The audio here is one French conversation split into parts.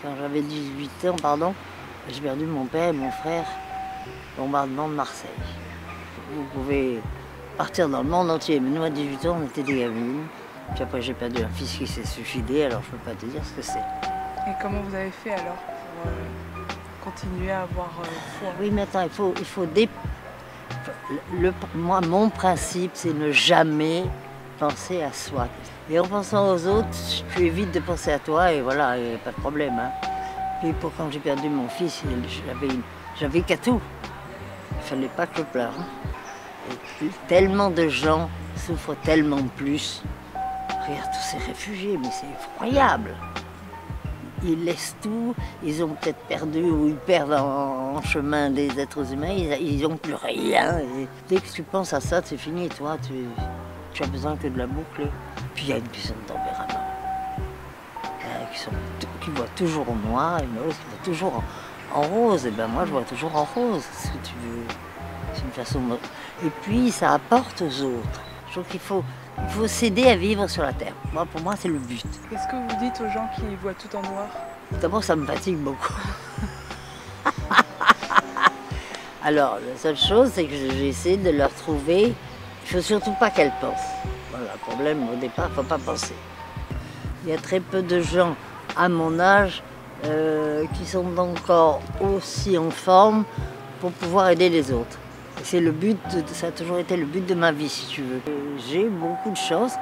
Quand j'avais 18 ans, pardon, j'ai perdu mon père et mon frère au bombardement de Marseille. Vous pouvez partir dans le monde entier, mais nous à 18 ans, on était des gamines. Puis après, j'ai perdu un fils qui s'est suicidé, alors je ne peux pas te dire ce que c'est. Et comment vous avez fait alors pour continuer à avoir foi? Oui, mais attends, moi, mon principe, c'est ne jamais penser à soi. Et en pensant aux autres, tu évites de penser à toi et voilà, il n'y a pas de problème. Hein. Puis quand j'ai perdu mon fils, j'avais qu'à tout. Il ne fallait pas que je pleure. Hein. Et puis, tellement de gens souffrent tellement plus. Regarde tous ces réfugiés, mais c'est effroyable. Ils laissent tout, ils ont peut-être perdu ou ils perdent en chemin des êtres humains, ils n'ont plus rien. Et dès que tu penses à ça, c'est fini, toi, tu as besoin que de la boucler. Puis il y a une question de tempérament. Qui voient toujours en noir et l'autre qui voit toujours en rose. Et ben moi, je vois toujours en rose, si tu veux. C'est une façon de... Et puis, ça apporte aux autres. Je trouve qu'il faut s'aider à vivre sur la terre. Moi, pour moi, c'est le but. Qu'est-ce que vous dites aux gens qui voient tout en noir? D'abord, ça me fatigue beaucoup. Alors, la seule chose, c'est que j'essaie de leur trouver. Il ne faut surtout pas qu'elles pensent. Voilà, le problème, au départ, il ne faut pas penser. Il y a très peu de gens à mon âge qui sont encore aussi en forme pour pouvoir aider les autres. C'est le but, ça a toujours été le but de ma vie, si tu veux. J'ai beaucoup de chance.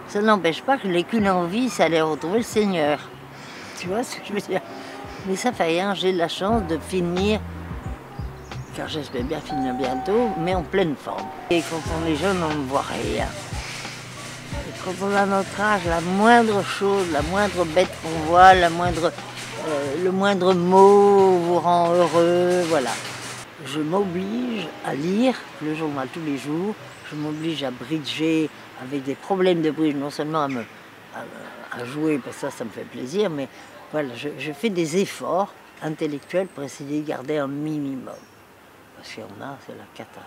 Ça n'empêche pas que je n'ai qu'une envie, c'est aller retrouver le Seigneur. Tu vois ce que je veux dire? Mais ça fait rien, j'ai la chance de finir, car j'espère bien finir bientôt, mais en pleine forme. Et quand on est jeune, on ne voit rien. Et quand on a notre âge, la moindre chose, la moindre bête qu'on voit, le moindre mot vous rend heureux, voilà. Je m'oblige à lire le journal tous les jours, je m'oblige à bridger avec des problèmes de bridge, non seulement à jouer, parce que ça me fait plaisir, mais voilà, je fais des efforts intellectuels pour essayer de garder un minimum. Parce qu'il y en a, c'est la cata.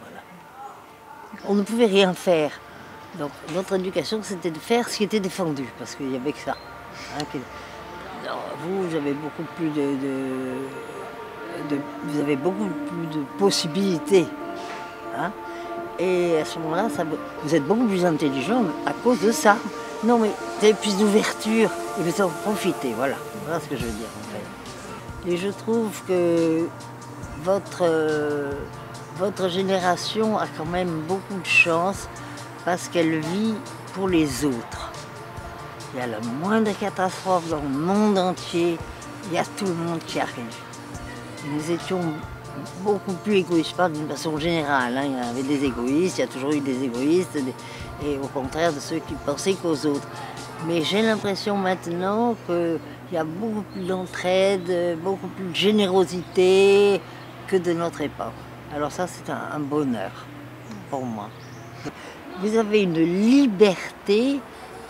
Voilà. On ne pouvait rien faire. Donc notre éducation, c'était de faire ce qui était défendu, parce qu'il n'y avait que ça. Hein, vous avez beaucoup plus vous avez beaucoup plus de possibilités. Hein, et à ce moment-là, vous êtes beaucoup plus intelligent à cause de ça. Non, mais vous avez plus d'ouverture et vous en profitez. Voilà. Voilà ce que je veux dire en fait. Et je trouve que votre génération a quand même beaucoup de chance parce qu'elle vit pour les autres. Il y a la moindre catastrophe dans le monde entier, il y a tout le monde qui arrive. Nous étions beaucoup plus égoïstes, pas d'une façon générale. Hein. Il y avait des égoïstes, il y a toujours eu des égoïstes, et au contraire de ceux qui pensaient qu'aux autres. Mais j'ai l'impression maintenant qu'il y a beaucoup plus d'entraide, beaucoup plus de générosité que de notre époque. Alors ça, c'est un bonheur pour moi. Vous avez une liberté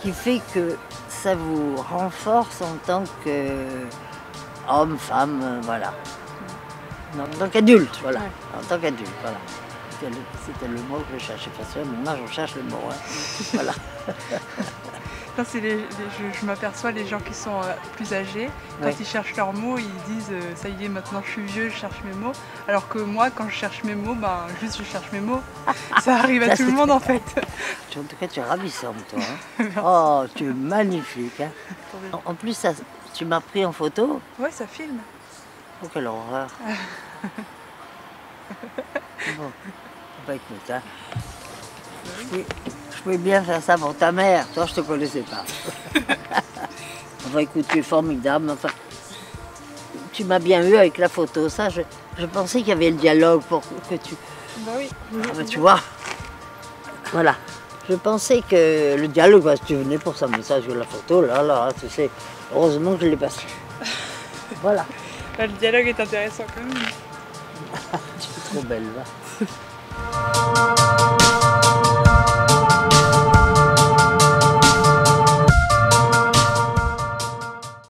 qui fait que ça vous renforce en tant qu'homme, femme, voilà. En tant qu'adulte, voilà. Ouais. En tant qu'adulte, voilà. C'était le mot que je cherchais. Parce que maintenant, je cherche le mot. Hein. Voilà. Non, je m'aperçois les gens qui sont plus âgés, quand ils cherchent leurs mots, ils disent ça y est, maintenant je suis vieux, je cherche mes mots. Alors que moi, quand je cherche mes mots, juste je cherche mes mots. Ça arrive à tout le monde en fait. En tout cas, tu es ravissante, toi. Hein. Oh, tu es magnifique. Hein. En plus, tu m'as pris en photo. Ouais, ça filme. Oh, quelle horreur. Bon, bah écoute, hein. Je pouvais bien faire ça pour ta mère, toi je te connaissais pas. Enfin écoute, tu es formidable, enfin, tu m'as bien eu avec la photo, ça, je pensais qu'il y avait le dialogue pour que tu... Bah oui. Ah bah tu vois, voilà. Je pensais que le dialogue, parce que tu venais pour ça, mais ça, sur la photo, là, tu sais, heureusement que je ne l'ai pas su. Voilà. Là, le dialogue est intéressant quand même. Tu es trop belle, va.